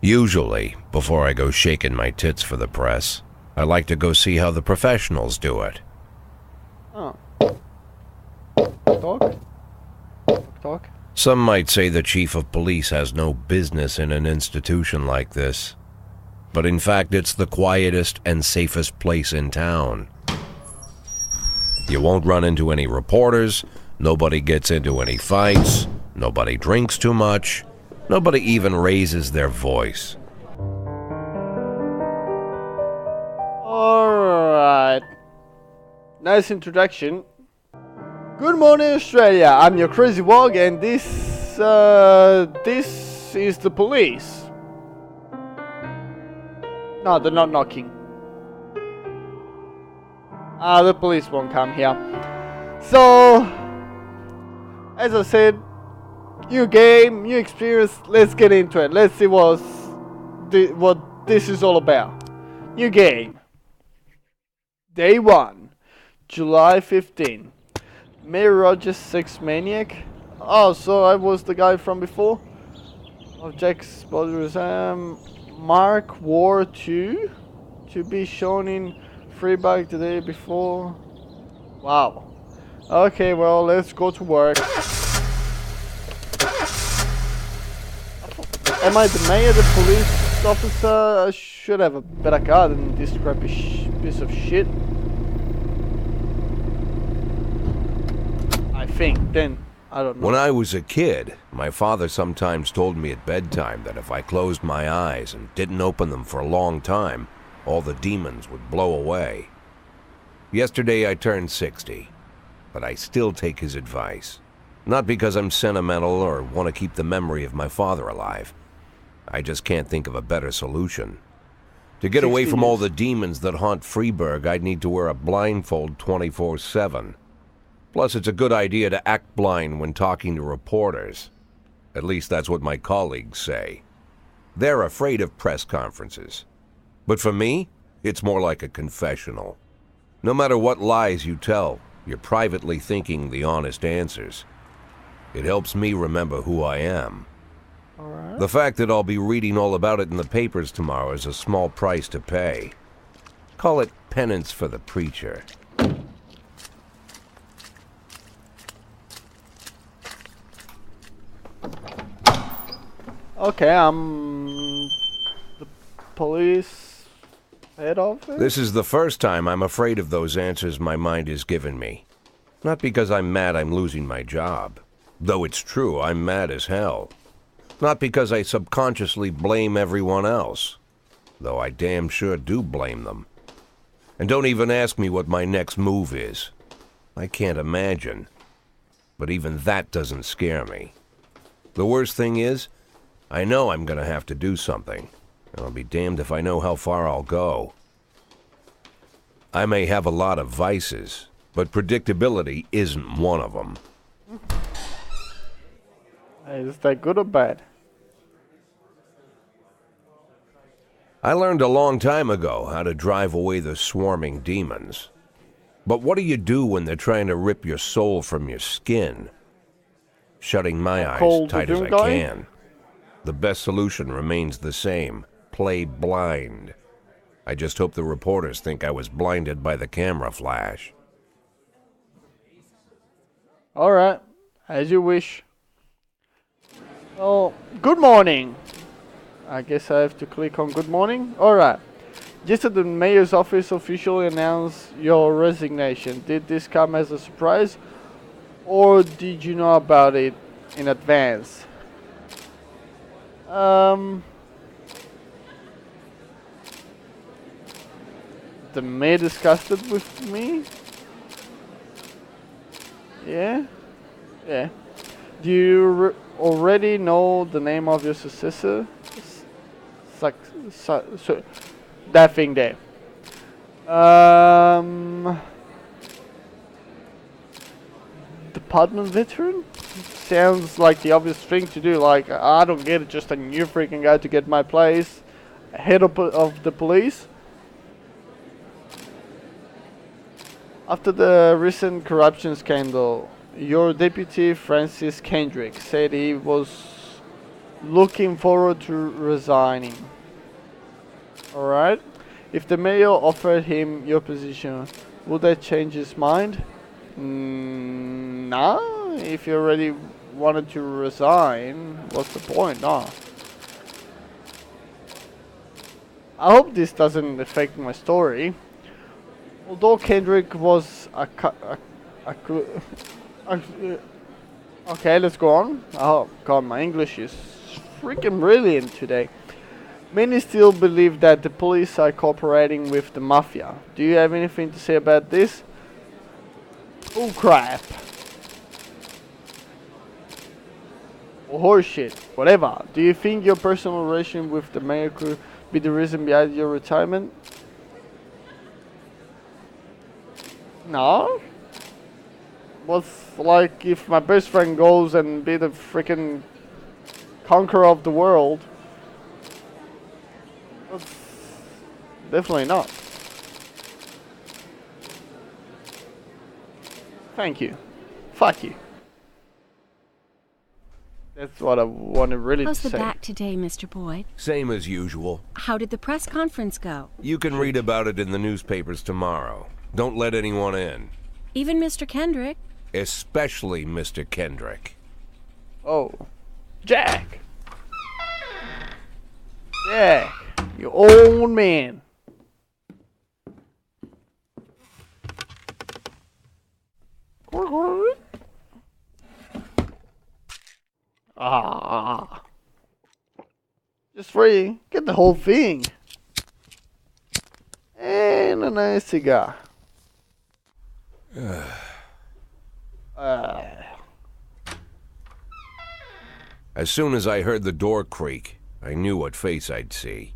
Usually, before I go shaking my tits for the press, I like to go see how the professionals do it. Oh. Talk? Talk? Some might say the chief of police has no business in an institution like this. But in fact, it's the quietest and safest place in town. You won't run into any reporters, nobody gets into any fights, nobody drinks too much, nobody even raises their voice. Alright. Nice introduction. Good morning, Australia. I'm your crazy wog, and this is the police. No, they're not knocking. The police won't come here. So, as I said, new game, new experience. Let's get into it. Let's see what this is all about. New game. Day 1, July 15. Mayor Rogers, Sex Maniac. Oh, so I was the guy from before. Of Jack's Brothers. Mark War 2 to be shown in Freeburg the day before. Wow. Okay, well, let's go to work. Am I the mayor, the police officer? I should have a better car than this crappy piece of shit. I think, then, I don't know. When I was a kid, my father sometimes told me at bedtime that if I closed my eyes and didn't open them for a long time, all the demons would blow away. Yesterday I turned 60, but I still take his advice. Not because I'm sentimental or want to keep the memory of my father alive. I just can't think of a better solution. To get away from all the demons that haunt Freeburg, I'd need to wear a blindfold 24/7. Plus, it's a good idea to act blind when talking to reporters. At least that's what my colleagues say. They're afraid of press conferences. But for me, it's more like a confessional. No matter what lies you tell, you're privately thinking the honest answers. It helps me remember who I am. Alright. The fact that I'll be reading all about it in the papers tomorrow is a small price to pay. Call it penance for the preacher. Okay, I'm the police head office? This is the first time I'm afraid of those answers my mind has given me. Not because I'm mad I'm losing my job. Though it's true, I'm mad as hell. Not because I subconsciously blame everyone else. Though I damn sure do blame them. And don't even ask me what my next move is. I can't imagine. But even that doesn't scare me. The worst thing is, I know I'm going to have to do something. And I'll be damned if I know how far I'll go. I may have a lot of vices, but predictability isn't one of them. Is that good or bad? I learned a long time ago how to drive away the swarming demons. But what do you do when they're trying to rip your soul from your skin? Shutting my eyes tight as I can. The best solution remains the same. Play blind. I just hope the reporters think I was blinded by the camera flash. Alright, as you wish. Oh, good morning. I guess I have to click on good morning. Alright. Just at the mayor's office officially announced your resignation. Did this come as a surprise? Or did you know about it in advance? The mayor discussed it with me? Yeah? Yeah. Do you already know the name of your successor? So that thing there. Department veteran? Sounds like the obvious thing to do. Like, I don't get it, just a new freaking guy to get my place. Head of the police. After the recent corruption scandal, your deputy Francis Kendrick said he was looking forward to resigning. Alright? If the mayor offered him your position, would that change his mind? Nah. If you already wanted to resign, what's the point? Nah. I hope this doesn't affect my story. Although Kendrick was okay, let's go on. Oh god, my English is freaking brilliant today. Many still believe that the police are cooperating with the mafia. Do you have anything to say about this? Oh crap. Or horseshit, whatever. Do you think your personal relation with the mayor could be the reason behind your retirement? No. What's like if my best friend goes and be the freaking conqueror of the world? That's definitely not. Thank you. Fuck you. That's what I wanted really How's to the say. back today, Mr. Boyd? Same as usual. How did the press conference go? You can read about it in the newspapers tomorrow. Don't let anyone in. Even Mr. Kendrick? Especially Mr. Kendrick. Oh. Jack! Jack! You old man. Ah. Just free. Get the whole thing. And a nice cigar. As soon as I heard the door creak, I knew what face I'd see.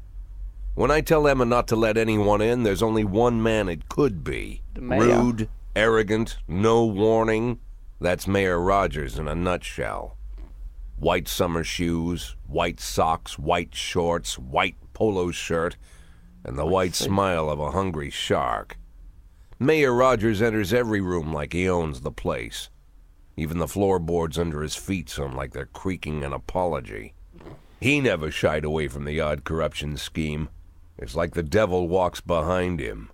When I tell Emma not to let anyone in, there's only one man it could be. The mayor. Rude, arrogant, no warning. That's Mayor Rogers in a nutshell. White summer shoes, white socks, white shorts, white polo shirt, and the white smile of a hungry shark. Mayor Rogers enters every room like he owns the place. Even the floorboards under his feet sound like they're creaking an apology. He never shied away from the odd corruption scheme. It's like the devil walks behind him.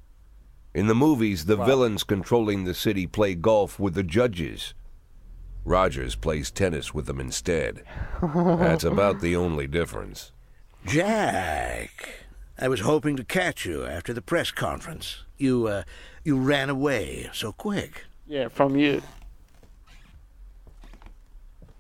In the movies, the villains controlling the city play golf with the judges. Rogers plays tennis with them instead. That's about the only difference. Jack, I was hoping to catch you after the press conference. You ran away so quick. Yeah, from you.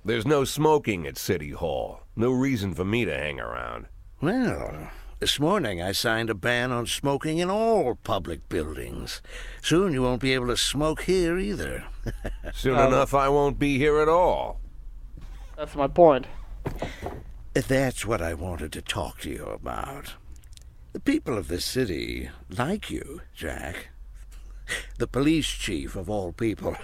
There's no smoking at City Hall. No reason for me to hang around. Well, this morning I signed a ban on smoking in all public buildings. Soon you won't be able to smoke here either. Soon enough, I won't be here at all. That's my point. That's what I wanted to talk to you about. The people of this city like you, Jack. The police chief of all people.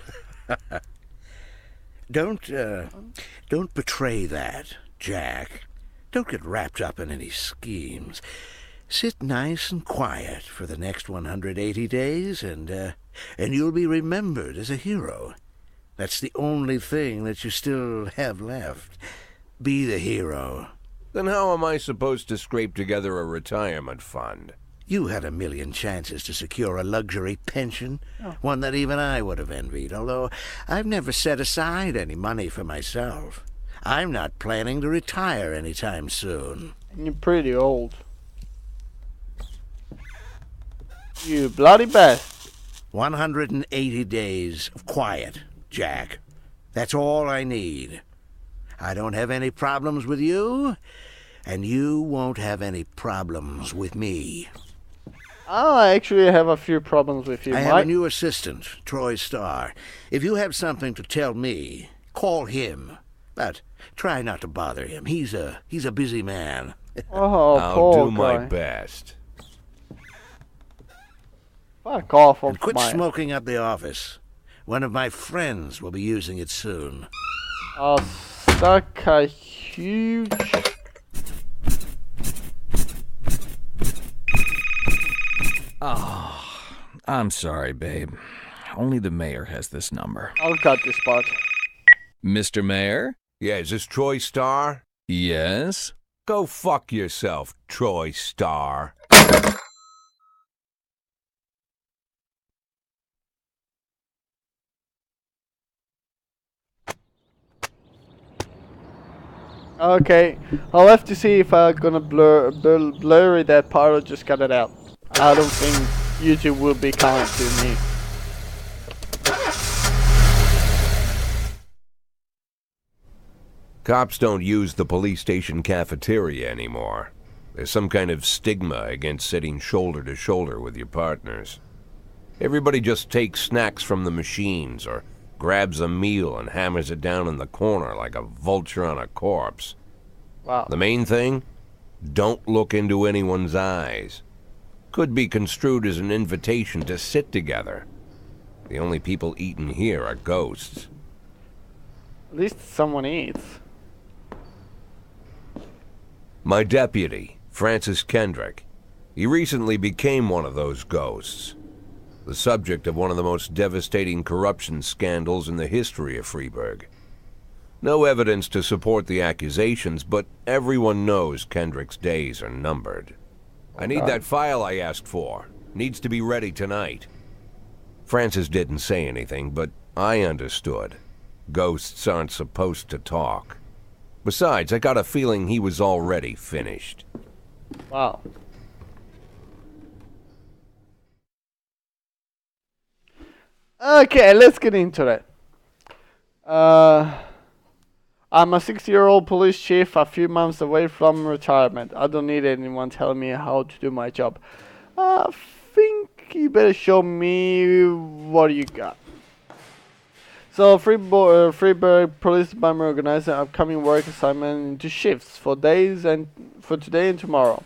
Don't betray that, Jack. Don't get wrapped up in any schemes. Sit nice and quiet for the next 180 days, and you'll be remembered as a hero. That's the only thing that you still have left. Be the hero. Then how am I supposed to scrape together a retirement fund? You had a million chances to secure a luxury pension, one that even I would have envied, although I've never set aside any money for myself. I'm not planning to retire anytime soon. And you're pretty old. You bloody bastard. 180 days of quiet, Jack. That's all I need. I don't have any problems with you, and you won't have any problems with me. I actually have a few problems with you, I Mike. have a new assistant, Troy Starr. If you have something to tell me, call him. But try not to bother him. He's a busy man. Oh, I'll poor do my guy. best. Fuck off And of quit my... smoking up the office. One of my friends will be using it soon. I'll suck a huge... Oh, I'm sorry, babe. Only the mayor has this number. I'll cut this part. Mr. Mayor? Yeah, is this Troy Starr? Yes? Go fuck yourself, Troy Star. Okay, I'll have to see if I'm gonna blur that part or just cut it out. I don't think YouTube will be kind to me. Cops don't use the police station cafeteria anymore. There's some kind of stigma against sitting shoulder to shoulder with your partners. Everybody just takes snacks from the machines or grabs a meal and hammers it down in the corner like a vulture on a corpse. Wow. The main thing? Don't look into anyone's eyes. Could be construed as an invitation to sit together. The only people eating here are ghosts. At least someone eats. My deputy, Francis Kendrick, he recently became one of those ghosts. The subject of one of the most devastating corruption scandals in the history of Freeburg. No evidence to support the accusations, but everyone knows Kendrick's days are numbered. I need that file I asked for. Needs to be ready tonight. Francis didn't say anything, but I understood. Ghosts aren't supposed to talk. Besides, I got a feeling he was already finished. Wow. Okay, let's get into it. I'm a 60-year-old police chief a few months away from retirement. I don't need anyone telling me how to do my job. I think you better show me what you got. So Freeburg Police Department organized an upcoming work assignment into shifts for today and tomorrow.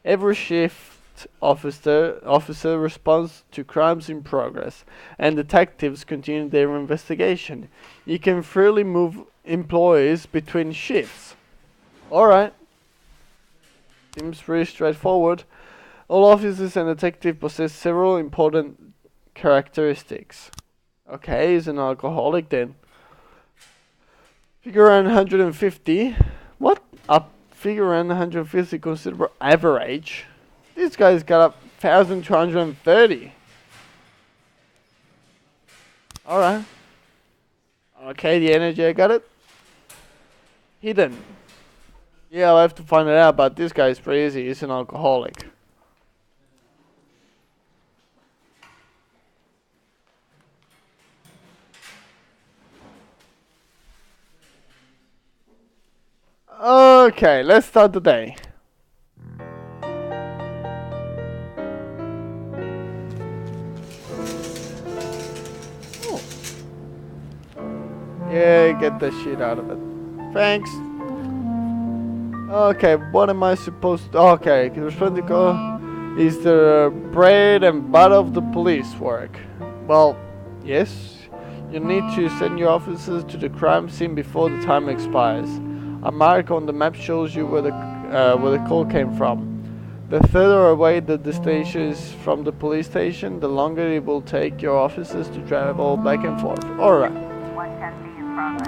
Every shift officer responds to crimes in progress, and detectives continue their investigation. You can freely move employees between shifts. Alright. Seems pretty straightforward. All officers and detectives possess several important characteristics. Okay, he's an alcoholic then. Figure around 150. What? Figure around 150 considerable average. This guy's got 1,230. Alright. Okay, the energy, I got it. Hidden. Yeah, I'll have to find it out, but this guy's pretty easy. He's an alcoholic. Okay, let's start the day. Oh. Yeah, get the shit out of it. Thanks. Okay, what am I supposed to... Okay, responsible is the bread and butter of the police work. Well, yes. You need to send your officers to the crime scene before the time expires. A mark on the map shows you where the call came from. The further away the destination is from the police station, the longer it will take your officers to travel back and forth. Alright. 110 in progress.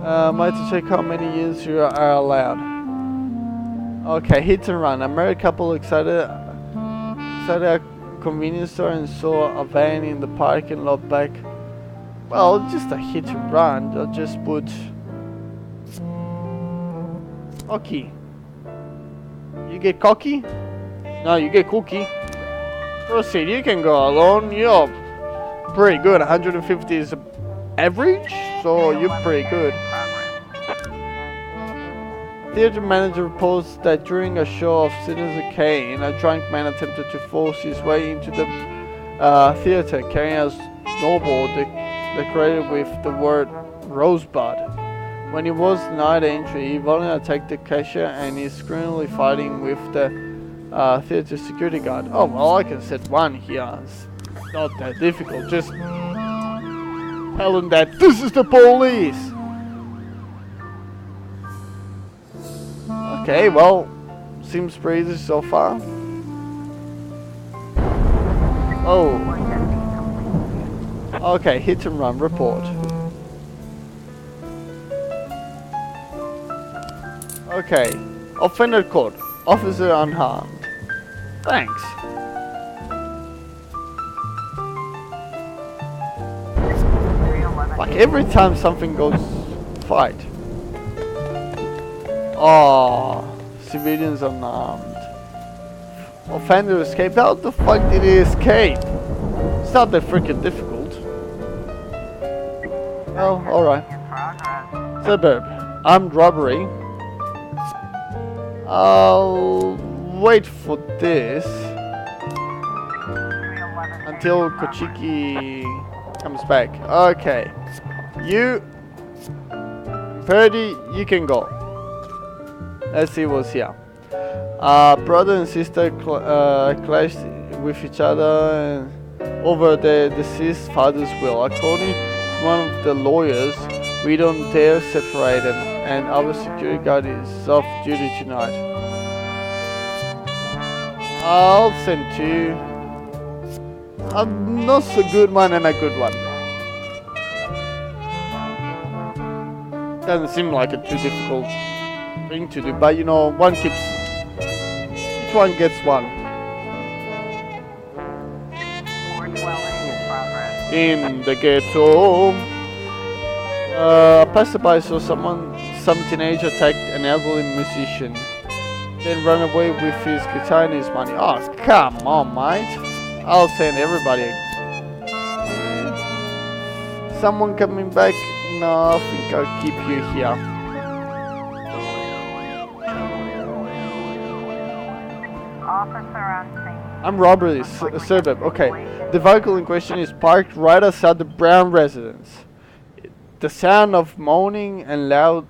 I might have to check how many years you are allowed. Okay, hit and run. A married couple excited a convenience store and saw a van in the parking lot back. Well, just a hit and run. I'll just put cocky. You get cocky? No, you get cookie. Proceed. You can go alone. You're pretty good. 150 is average, so you're pretty good. Theatre manager reports that during a show of Citizen Kane, a drunk man attempted to force his way into the theatre carrying a snowball decorated with the word Rosebud. When he was denied entry, he voluntarily attacked the cashier and is currently fighting with the theatre security guard. Oh, well, I can set one here. It's not that difficult. Just tell him that this is the police. Okay, well, seems pretty easy so far. Oh. Okay, hit and run report. Okay. Offender code. Officer unharmed. Thanks. Like every time something goes fight. Oh, civilians unarmed. Offender escaped. How the fuck did he escape? It's not that freaking difficult. Oh, alright. Suburb. Armed robbery. I'll wait for this until Kochiki comes back. Okay. You, Purdy, you can go. Let's see what's here. Brother and sister clashed with each other over the deceased father's will. According to one of the lawyers, we don't dare separate them, and our security guard is off duty tonight. I'll send two. A not so good one and a good one. Doesn't seem like a too difficult thing to do, but you know, one keeps. Each one gets one. In the ghetto, a passerby saw some teenager attacked an elderly musician, then run away with his guitar and his money. Oh, come on, mate. I'll send everybody. Someone coming back? No, I think I'll keep you here. Officer on scene. I'm robbery, suburb. Okay. The vehicle in question is parked right outside the Brown residence. The sound of moaning and loud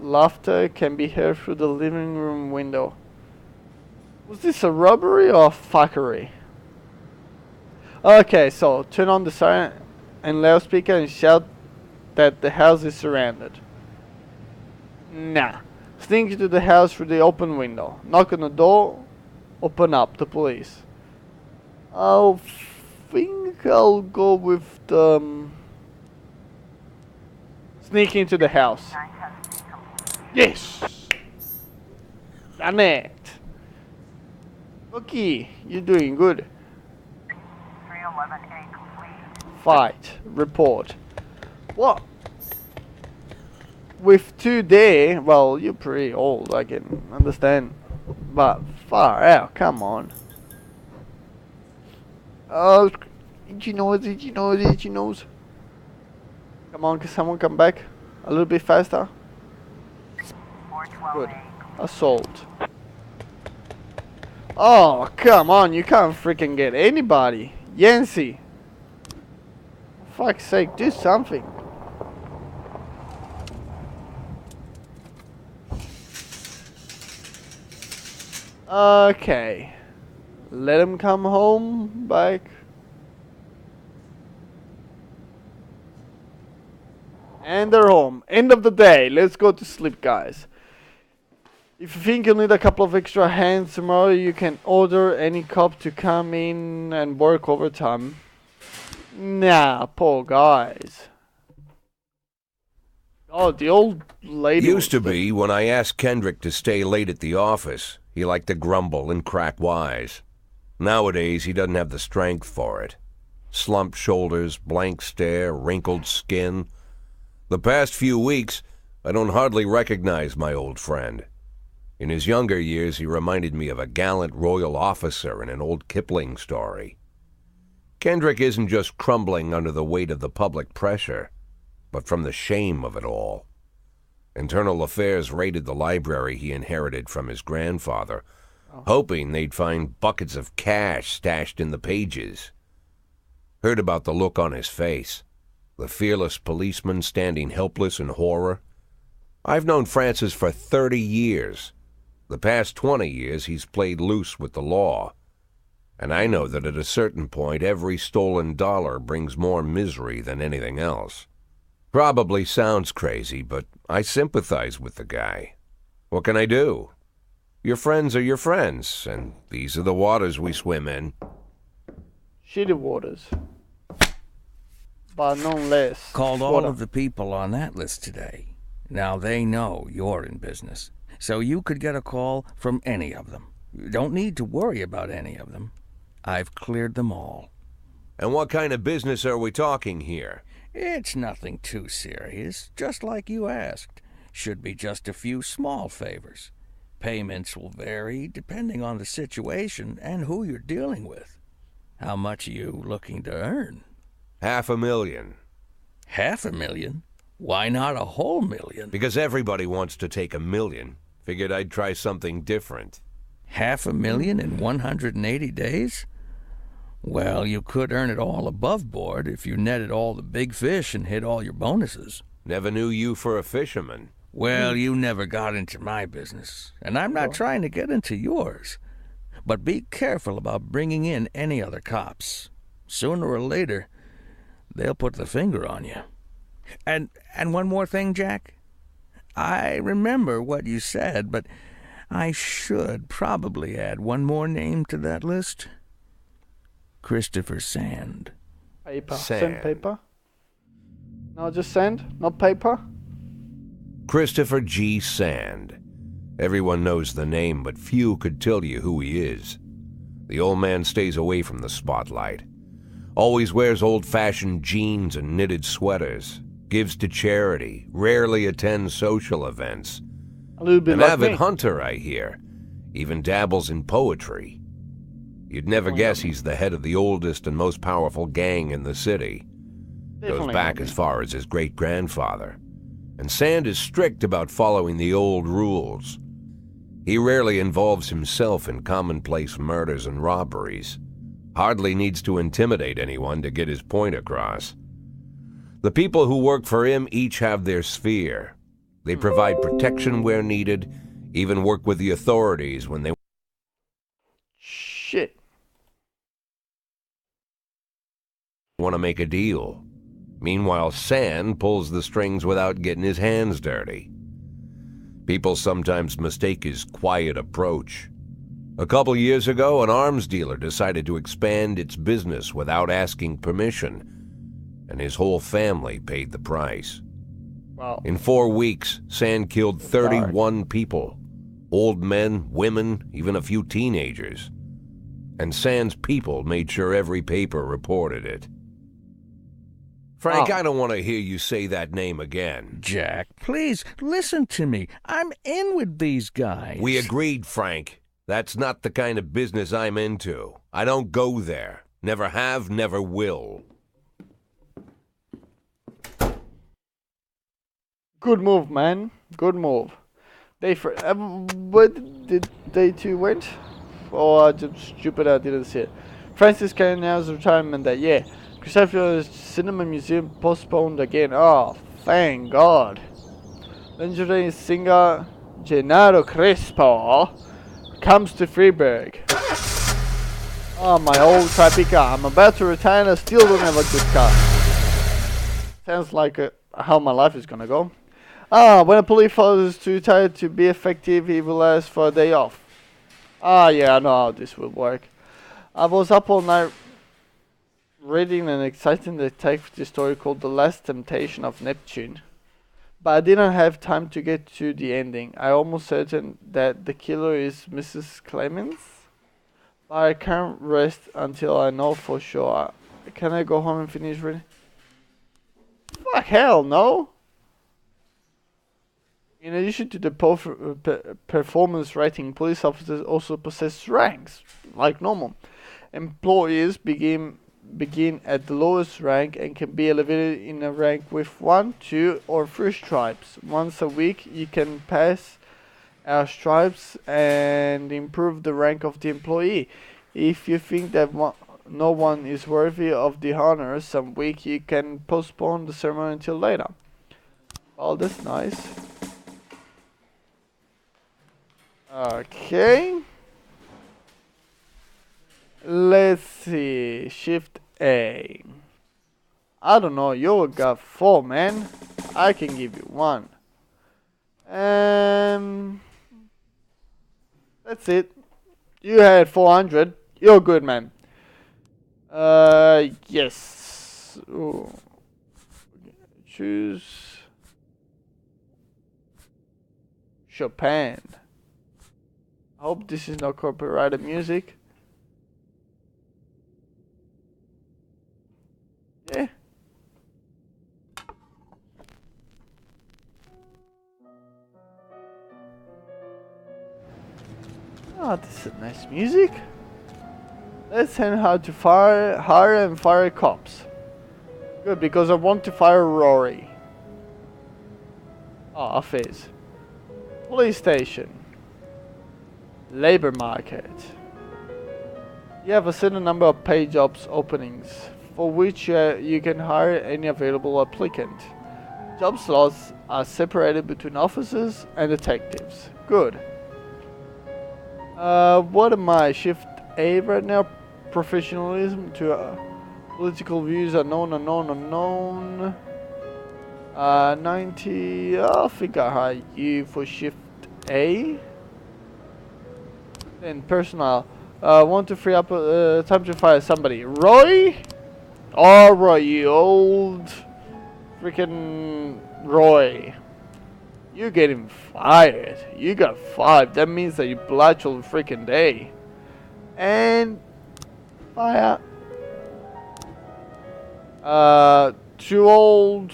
laughter can be heard through the living room window. Was this a robbery or a fuckery? Okay, so turn on the siren and loudspeaker and shout that the house is surrounded. Nah. Sneak into the house through the open window. Knock on the door. Open up. The police. I think I'll go with the sneak into the house. Yes! Done it! Okay, you're doing good. 311A complete. Fight. Report. What? With two there, well, you're pretty old, I can understand. But far out, come on. Oh, itchy nose, itchy nose, itchy nose. Come on, can someone come back a little bit faster? 412A Good. complete. Assault. Oh, come on, you can't freaking get anybody. Yancy. For fuck's sake, do something. Okay. Let him come home back. And they're home. End of the day. Let's go to sleep, guys. If you think you'll need a couple of extra hands tomorrow, you can order any cop to come in and work overtime. Nah, poor guys. Oh, the old lady. Used to be when I asked Kendrick to stay late at the office, he liked to grumble and crack wise. Nowadays, he doesn't have the strength for it. Slumped shoulders, blank stare, wrinkled skin. The past few weeks, I don't hardly recognize my old friend. In his younger years, he reminded me of a gallant royal officer in an old Kipling story. Kendrick isn't just crumbling under the weight of the public pressure, but from the shame of it all. Internal Affairs raided the library he inherited from his grandfather, hoping they'd find buckets of cash stashed in the pages. Heard about the look on his face, the fearless policeman standing helpless in horror. I've known Francis for 30 years. The past 20 years he's played loose with the law. And I know that at a certain point every stolen dollar brings more misery than anything else. Probably sounds crazy, but I sympathize with the guy. What can I do? Your friends are your friends, and these are the waters we swim in. Shitty waters. But nonetheless. Called all water. of the people on that list today. Now they know you're in business, so you could get a call from any of them. You don't need to worry about any of them. I've cleared them all. And what kind of business are we talking here? It's nothing too serious, just like you asked. Should be just a few small favors. Payments will vary depending on the situation and who you're dealing with. How much are you looking to earn? $500,000. $500,000? Why not a whole million? Because everybody wants to take $1 million. Figured I'd try something different. $500,000 in 180 days? Well, you could earn it all above board if you netted all the big fish and hit all your bonuses. Never knew you for a fisherman. Well, you never got into my business, and I'm not trying to get into yours. But be careful about bringing in any other cops. Sooner or later, they'll put the finger on you. And one more thing, Jack. I remember what you said, but I should probably add one more name to that list. Christopher Sand. Paper. Sand. Send paper. No, just sand, not paper. Christopher G. Sand. Everyone knows the name, but few could tell you who he is. The old man stays away from the spotlight. Always wears old-fashioned jeans and knitted sweaters. Gives to charity. Rarely attends social events. A little bit An like avid me. hunter, I hear. Even dabbles in poetry. You'd never guess he's the head of the oldest and most powerful gang in the city. Definitely Goes back not me. as far as his great-grandfather. And Sand is strict about following the old rules. He rarely involves himself in commonplace murders and robberies. Hardly needs to intimidate anyone to get his point across. The people who work for him each have their sphere. They provide protection where needed, even work with the authorities when they Shit. want to make a deal. Meanwhile, Sand pulls the strings without getting his hands dirty. People sometimes mistake his quiet approach. A couple years ago, an arms dealer decided to expand its business without asking permission, and his whole family paid the price. Wow. In 4 weeks, Sand killed 31 people. Old men, women, even a few teenagers. And Sand's people made sure every paper reported it. Frank, Wow. I don't want to hear you say that name again. Jack, please, listen to me. I'm in with these guys. We agreed, Frank. That's not the kind of business I'm into. I don't go there. Never have, never will. Good move, man. Good move. Where did they two went? Oh, I'm just stupid. I didn't see it. Francis Cana's retirement that year. Crusader Cinema Museum postponed again. Oh, thank God. Legendary singer Gennaro Crespo comes to Freiburg. Oh, my old crappy car. I'm about to retire and I still don't have a good car. Sounds like how my life is gonna go. When a police officer is too tired to be effective, he will ask for a day off. Yeah, I know how this will work. I was up all night reading an exciting detective story called The Last Temptation of Neptune. But I didn't have time to get to the ending. I'm almost certain that the killer is Mrs. Clemens. But I can't rest until I know for sure. Can I go home and finish reading? Fuck hell no! In addition to the performance rating, police officers also possess ranks, like normal. Employees begin at the lowest rank and can be elevated in a rank with 1, 2, or 3 stripes. Once a week, you can pass our stripes and improve the rank of the employee. If you think that no one is worthy of the honor, some week you can postpone the ceremony until later. Oh, that's nice. Okay. Let's see. Shift A. I don't know. You got 4, man. I can give you 1. That's it. You had 400. You're good, man. Yes. Ooh. Choose. Chopin. I hope this is not copyrighted music. Yeah. Oh, this is nice music. Let's learn how to hire and fire cops. Good, because I want to fire Rory. Office. Police station. Labor market. You have a certain number of paid jobs openings for which you can hire any available applicant. Job slots are separated between officers and detectives. Good. What am I? Shift A right now. Professionalism to political views unknown. 90. I think I hire you for shift A. Then personnel. Want to free up time to fire somebody. Roy? Oh, Roy, you old freaking Roy. You're getting fired. You got fired. That means that you blatch all freaking day. And fire. Too old.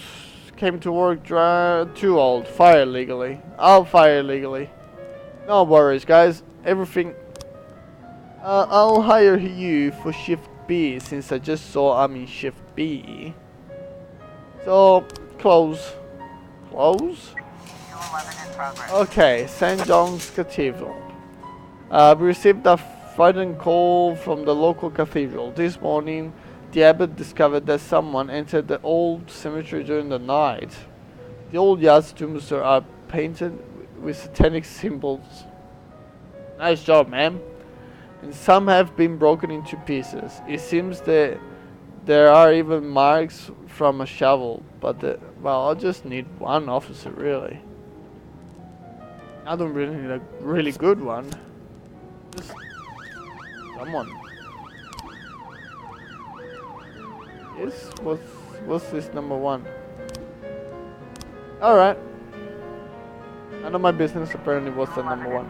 Came to work dry. Too old. Fire legally. I'll fire legally. No worries, guys. Everything. I'll hire you for shift B since I just saw I'm in shift B. So close. Close. Okay, St. John's Cathedral. We received a frightened call from the local cathedral. This morning, the abbot discovered that someone entered the old cemetery during the night. The old yard's tombs are painted with satanic symbols. Nice job, man. And some have been broken into pieces. It seems that there are even marks from a shovel, but well, I just need one officer, really. I don't really need a really good one. Just someone. Yes, what's this number one? Alright. None of my business, apparently what's the number one.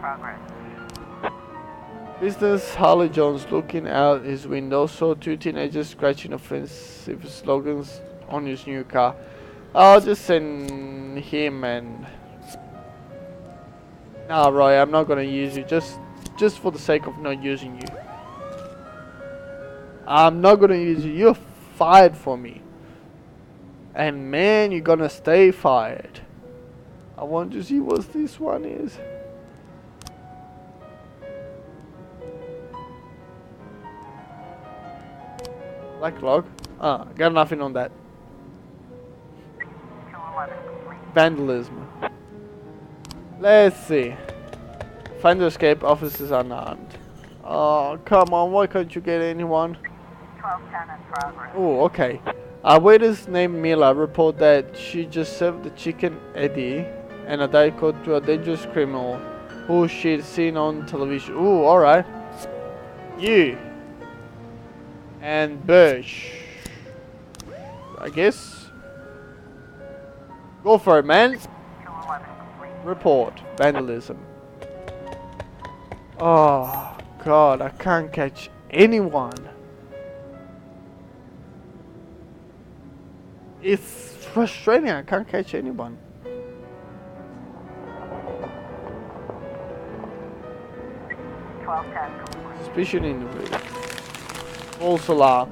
Business. Harley Jones looking out his window, saw two teenagers scratching offensive slogans on his new car. I'll just send him and... Nah, Roy, I'm not gonna use you, just for the sake of not using you. I'm not gonna use you, you're fired for me. And man, you're gonna stay fired. I want to see what this one is. Black log? Ah, got nothing on that. Vandalism. Let's see. Find escape, officers unarmed. Oh, come on, why can't you get anyone? 1210 in progress. Oh, okay. A waiters named Mila report that she just served the chicken Eddie and a Diet Coke to a dangerous criminal who she'd seen on television. Ooh, alright. You. And Birch. I guess. Go for it, man. 211 complete. Report. Vandalism. Oh, God, I can't catch anyone. It's frustrating, I can't catch anyone. Suspicion in the room. False alarm.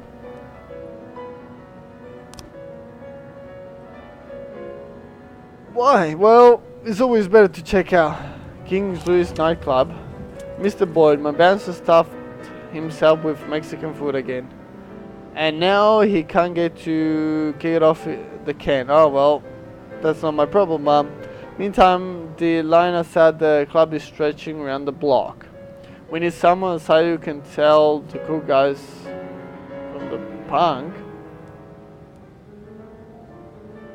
Why? Well, it's always better to check out King's Louis nightclub. Mr. Boyd, my bouncer, stuffed himself with Mexican food again. And now he can't get off the can. Oh well, that's not my problem, Mom. Meantime, the line outside the club is stretching around the block. We need someone outside who can tell the cool guys from the punk.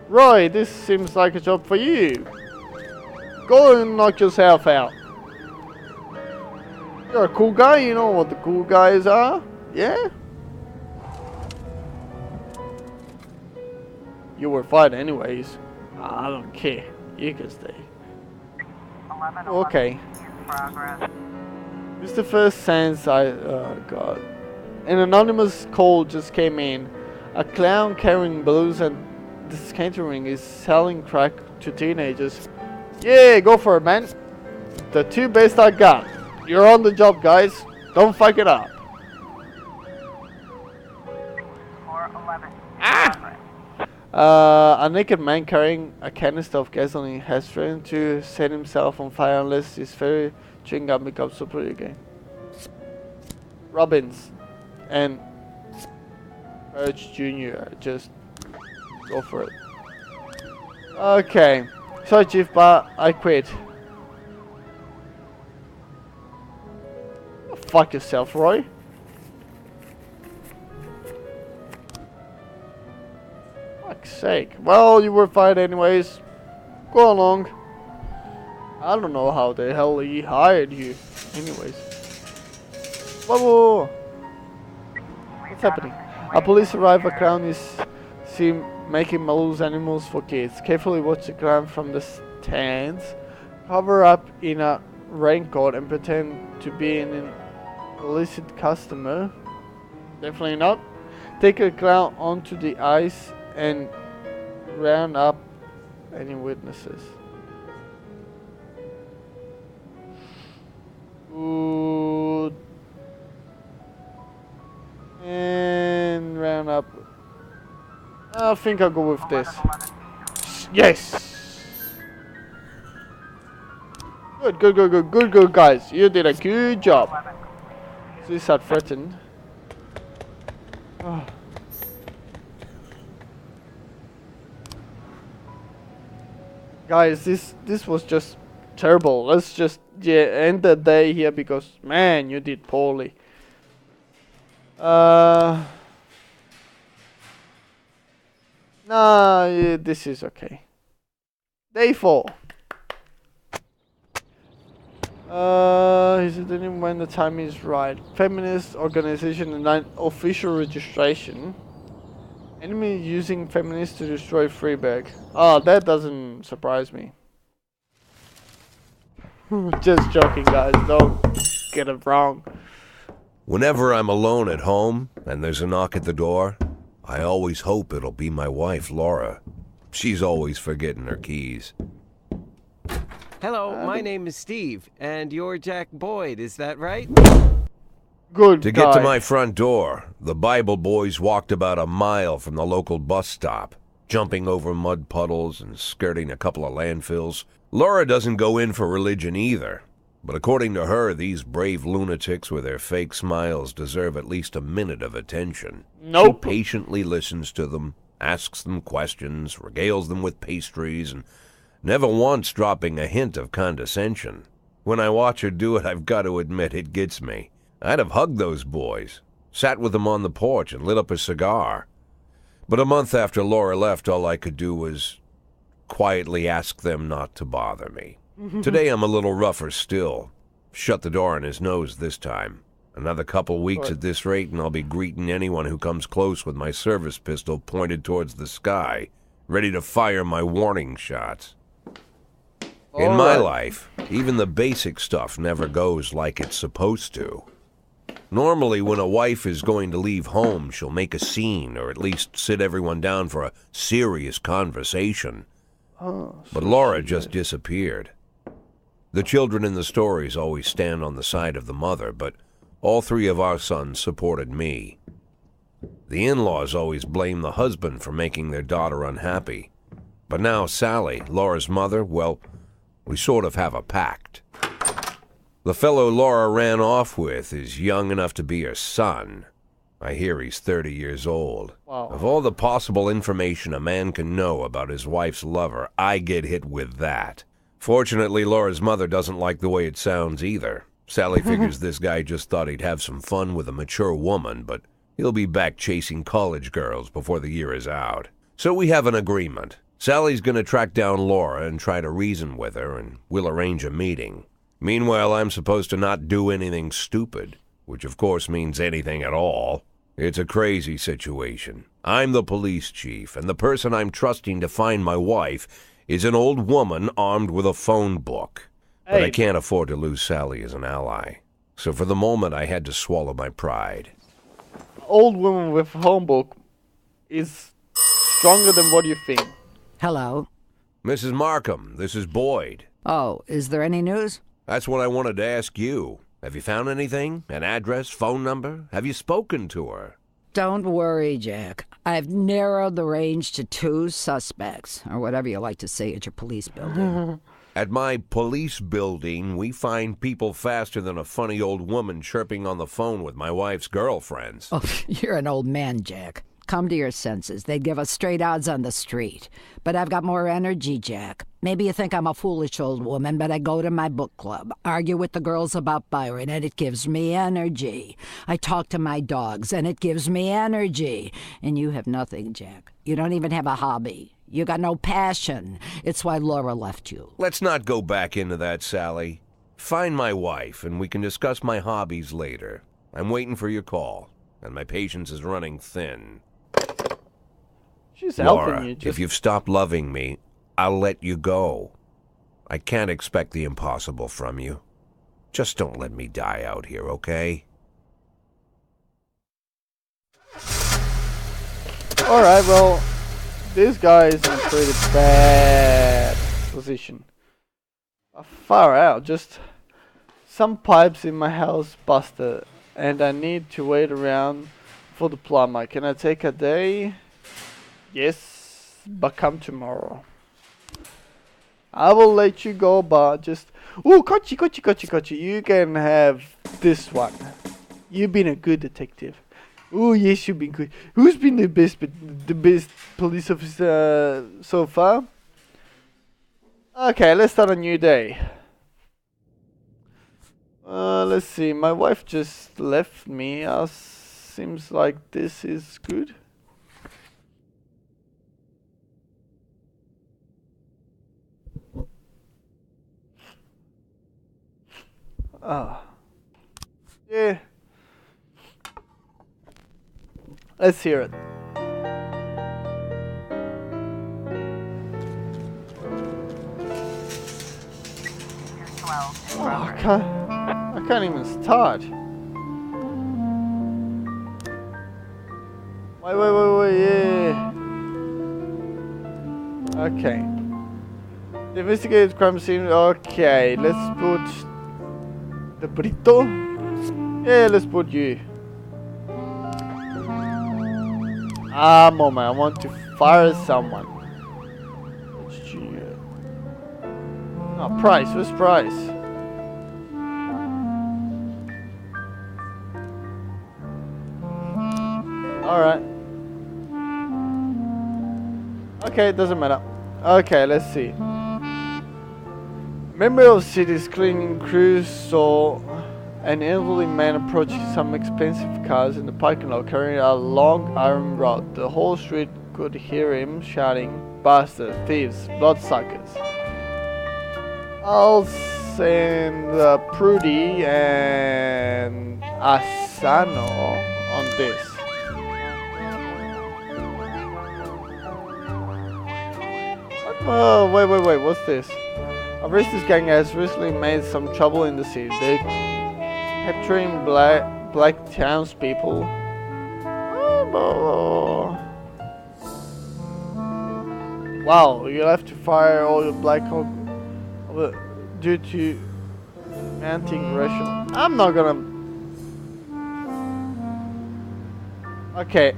Roy, this seems like a job for you. Go and knock yourself out. You're a cool guy, you know what the cool guys are? Yeah? You were fired anyways. I don't care. You can stay. Okay. In progress. It's the first sense oh god. An anonymous call just came in. A clown carrying balloons and discantering is selling crack to teenagers. Yeah, go for it, man. The two best I got. You're on the job, guys. Don't fuck it up. 411. A naked man carrying a canister of gasoline has threatened to set himself on fire unless his fairy chewing gum becomes super again. Robbins and Urge Jr. Just go for it. Okay. Sorry, Chief, but I quit. Fuck yourself, Roy. Fuck's sake. Well, you were fired anyways. Go along. I don't know how the hell he hired you. Anyways. Whoa. What's happening? A police arrive. A clown is seen making malus animals for kids. Carefully watch the clown from the stands. Cover up in a raincoat and pretend to be an illicit customer. Definitely not. Take a clown onto the ice and round up any witnesses. Ooh. And round up. I think I'll go with this. Yes! Good, guys. You did a good job. Suicide threatened. Oh. Guys, this was just terrible. Let's just end the day here because man, you did poorly. Nah, yeah, this is okay. Day 4. Is it even when the time is right? Feminist organization and official registration. Enemy using feminists to destroy Freeberg. Oh, that doesn't surprise me. Just joking, guys. Don't get it wrong. Whenever I'm alone at home and there's a knock at the door, I always hope it'll be my wife, Laura. She's always forgetting her keys. Hello, my name is Steve, and you're Jack Boyd, is that right? Good To guy. get to my front door, the Bible boys walked about a mile from the local bus stop, jumping over mud puddles and skirting a couple of landfills. Laura doesn't go in for religion either, but according to her, these brave lunatics with their fake smiles deserve at least a minute of attention. Nope. She patiently listens to them, asks them questions, regales them with pastries, and never once dropping a hint of condescension. When I watch her do it, I've got to admit it gets me. I'd have hugged those boys, sat with them on the porch and lit up a cigar. But a month after Laura left, all I could do was quietly ask them not to bother me. Today I'm a little rougher still. Shut the door on his nose this time. Another couple weeks at this rate and I'll be greeting anyone who comes close with my service pistol pointed towards the sky, ready to fire my warning shots. In my life, even the basic stuff never goes like it's supposed to. Normally, when a wife is going to leave home, she'll make a scene or at least sit everyone down for a serious conversation. But Laura just disappeared. The children in the stories always stand on the side of the mother, but all 3 of our sons supported me. The in-laws always blame the husband for making their daughter unhappy. But now Sally, Laura's mother, well, we sort of have a pact. The fellow Laura ran off with is young enough to be her son. I hear he's 30 years old. Wow. Of all the possible information a man can know about his wife's lover, I get hit with that. Fortunately, Laura's mother doesn't like the way it sounds either. Sally figures this guy just thought he'd have some fun with a mature woman, but he'll be back chasing college girls before the year is out. So we have an agreement. Sally's gonna track down Laura and try to reason with her, and we'll arrange a meeting. Meanwhile, I'm supposed to not do anything stupid, which of course means anything at all. It's a crazy situation. I'm the police chief, and the person I'm trusting to find my wife is an old woman armed with a phone book. But I Hey, can't afford to lose Sally as an ally. So for the moment, I had to swallow my pride. old woman with a home book is stronger than what you think. Hello. Mrs. Markham, this is Boyd. Oh, is there any news? That's what I wanted to ask you. Have you found anything? An address, phone number? Have you spoken to her? Don't worry, Jack. I've narrowed the range to 2 suspects, or whatever you like to say at your police building. At my police building, we find people faster than a funny old woman chirping on the phone with my wife's girlfriends. Oh, you're an old man, Jack. Come to your senses. They'd give us straight odds on the street. But I've got more energy, Jack. Maybe you think I'm a foolish old woman, but I go to my book club, argue with the girls about Byron, and it gives me energy. I talk to my dogs, and it gives me energy. And you have nothing, Jack. You don't even have a hobby. You got no passion. It's why Laura left you. Let's not go back into that, Sally. Find my wife, and we can discuss my hobbies later. I'm waiting for your call, and my patience is running thin. She's Laura, helping you. if you've stopped loving me, I'll let you go. I can't expect the impossible from you. Just don't let me die out here, okay? Alright, well, this guy is in a pretty bad position. Far out, just some pipes in my house busted, and I need to wait around for the plumber. Can I take a day? Yes, but come tomorrow. I will let you go, but just... Ooh, Kochi, you can have this one. You've been a good detective. Oh yes, you've been good. Who's been the best police officer so far? Okay, let's start a new day. Let's see. My wife just left me. Seems like this is good. Yeah. Let's hear it. Here's 12 in Oh, progress. I can't even start. Wait, yeah. Okay. The investigated crime scene, okay, let's put the burrito. Yeah, let's put you. Moment, I want to fire someone. It's Junior. Oh, Price, where's Price? Alright. Okay, it doesn't matter. Okay, let's see. Member of city's cleaning crew saw an elderly man approaching some expensive cars in the parking lot carrying a long iron rod. The whole street could hear him shouting, "Bastards, thieves, bloodsuckers." I'll send Prudy and Asano on this. Oh, wait, what's this? A racist gang has recently made some trouble in the city. They're capturing black townspeople. Oh, wow, you'll have to fire all your black hawk due to anti-aggression. I'm not gonna... Okay,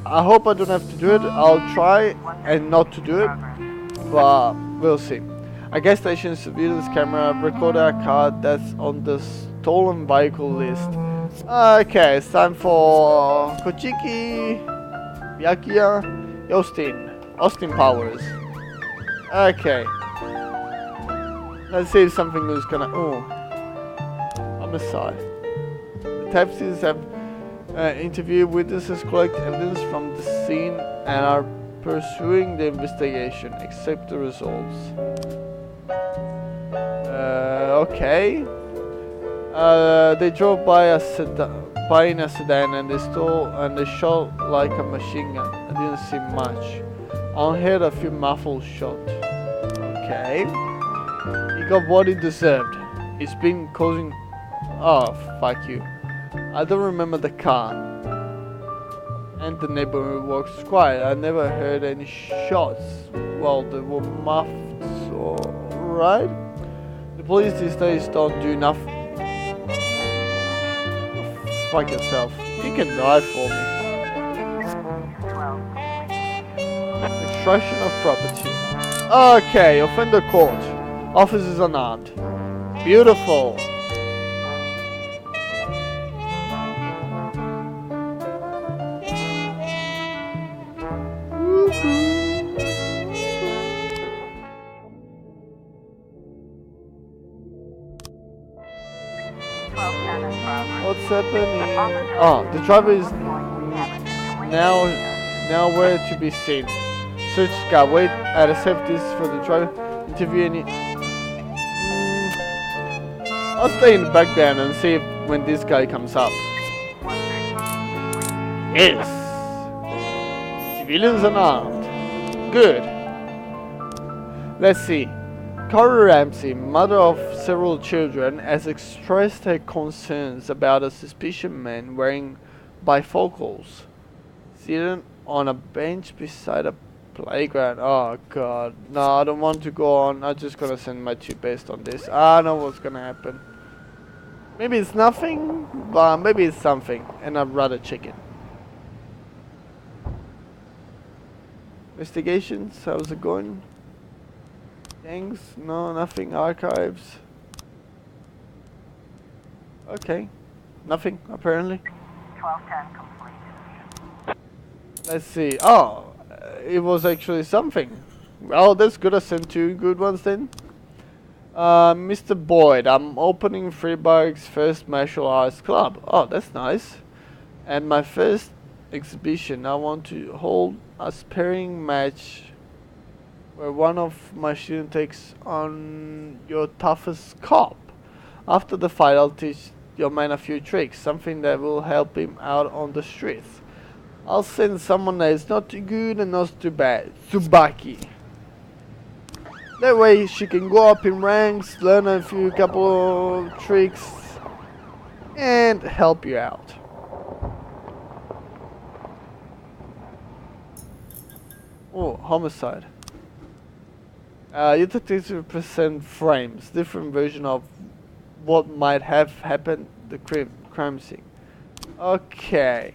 I hope I don't have to do it. I'll try and not to do it, but we'll see. A gas station surveillance camera recorded a car that's on the stolen vehicle list. Okay, it's time for Kochiki, Byakuya, Austin Powers. Okay. Let's see if something is gonna... Oh. Homicide. Detectives have interviewed witnesses, collect evidence from the scene, and are pursuing the investigation. Accept the results. Okay. They drove by in a sedan and they shot like a machine gun. I didn't see much. I heard a few muffled shots. Okay. He got what he deserved. He's been causing... Oh, fuck you. I don't remember the car. And the neighborhood was quiet. I never heard any shots. Well, they were muffled, so... Right? The police these days don't do nothing. Fuck yourself. You can die for me. Destruction of property. Okay, offender caught. Officers unarmed. Beautiful. What's happening? Oh, the driver is nowhere to be seen. Search sky. Wait at a safe distance for the driver. Interview any. I'll stay in the background and see when this guy comes up. Yes. Civilians unarmed. Good. Let's see. Carrie Ramsey, mother of several children, has expressed her concerns about a suspicious man wearing bifocals, sitting on a bench beside a playground. Oh god, no, I don't want to go on. I'm just gonna send my 2 based on this. I know what's gonna happen. Maybe it's nothing, but maybe it's something, and I'd rather check it. Investigations, how's it going? Gangs? No, nothing. Archives. Okay. Nothing, apparently. 1210 complete. Let's see. Oh, it was actually something. Well, that's good. I sent 2 good ones then. Mr. Boyd, I'm opening Freeburg's first martial arts club. Oh, that's nice. And my first exhibition, I want to hold a sparring match where one of my students takes on your toughest cop. After the fight, I'll teach your man a few tricks, something that will help him out on the streets. I'll send someone that is not too good and not too bad, Tsubaki. That way she can go up in ranks, learn a couple of tricks, and help you out. Oh, homicide. You took 30% frames, different version of what might have happened the crime scene. Okay.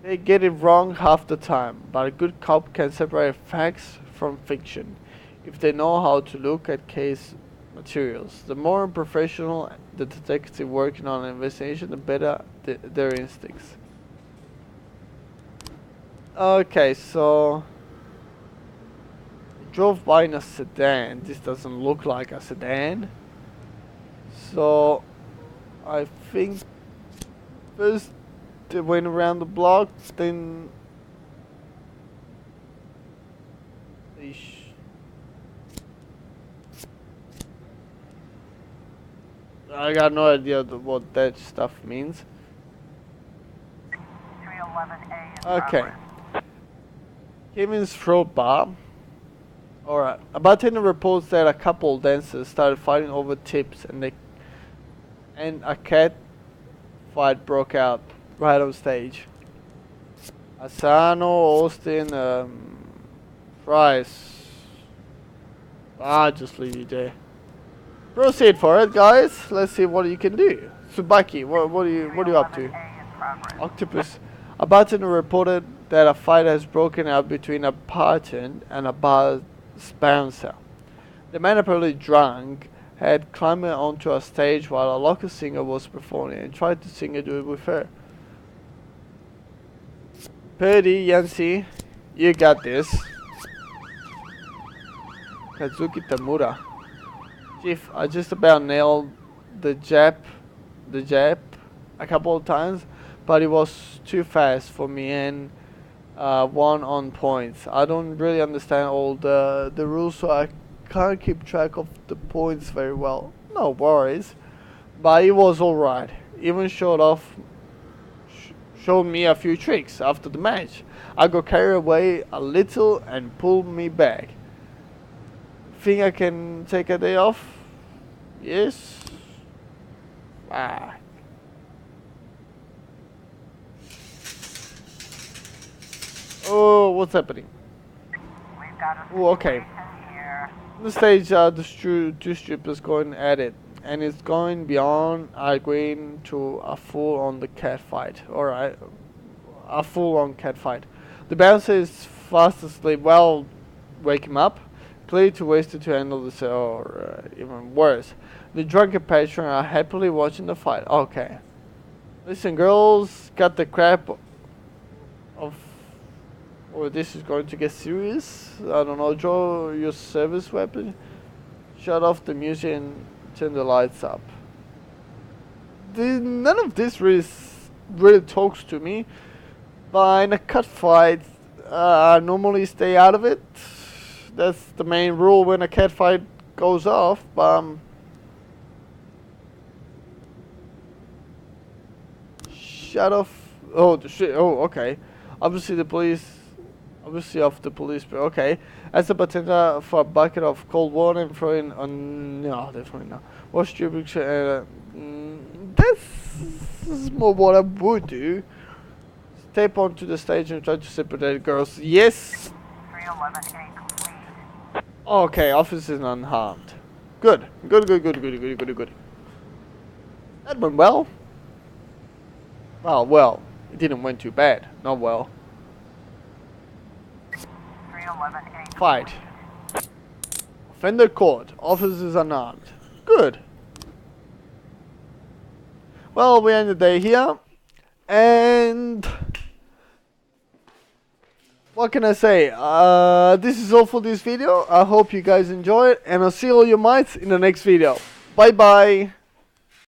They get it wrong half the time, but a good cop can separate facts from fiction if they know how to look at case materials. The more professional the detective working on an investigation, the better their instincts. Okay, so drove by in a sedan. This doesn't look like a sedan. So I think first they went around the block, then they I got no idea what that stuff means. 311A. Okay. Kevin's throat bar. Alright. A bartender reports that a couple dancers started fighting over tips and a cat fight broke out right on stage. Asano, Austin, Price. Just leave you there. Proceed for it, guys. Let's see what you can do. Tsubaki, what are you up to? Octopus. A bartender reported that a fight has broken out between a bartender and a bar bouncer. The man, apparently drunk, had climbed onto a stage while a local singer was performing and tried to sing a duet with her. Purdy, Yancy, you got this. Kazuki Tamura. Chief, I just about nailed the jab a couple of times, but it was too fast for me and won on points. I don't really understand all the rules, so I can't keep track of the points very well. No worries, but it was alright. Even showed me a few tricks after the match. I got carried away a little and pulled me back. think I can take a day off? Yes. Ah. Oh, what's happening? We've got a Oh, okay. situation here. The stage, the strip is going at it, and it's going beyond agreeing to a full-on the cat fight. Alright, a full-on cat fight. The bouncer is fast asleep. Well, wake him up. Clearly too wasted to handle this, or even worse. The drunken patron are happily watching the fight. Okay. Listen, girls, got the crap of... Oh, this is going to get serious. I don't know, draw your service weapon. Shut off the music and turn the lights up. None of this really talks to me. But in a cut fight, I normally stay out of it. That's the main rule when a cat fight goes off. Shut off. Oh, the shit. Oh, okay. Obviously, the police. Obviously, off the police. But okay. As a bartender for a bucket of cold water and throw in on. No, definitely not. Wash your picture. That's more what I would do. Step onto the stage and try to separate girls. Yes. 311A complete. Okay, officer is unharmed. Good. Good. That went well. Well. It didn't went too bad. Not well. 311A. Fight. Offender caught. Officers unarmed. Good. Well, we end the day here. And... what can I say? This is all for this video. I hope you guys enjoy it. And I'll see all your mates in the next video. Bye bye.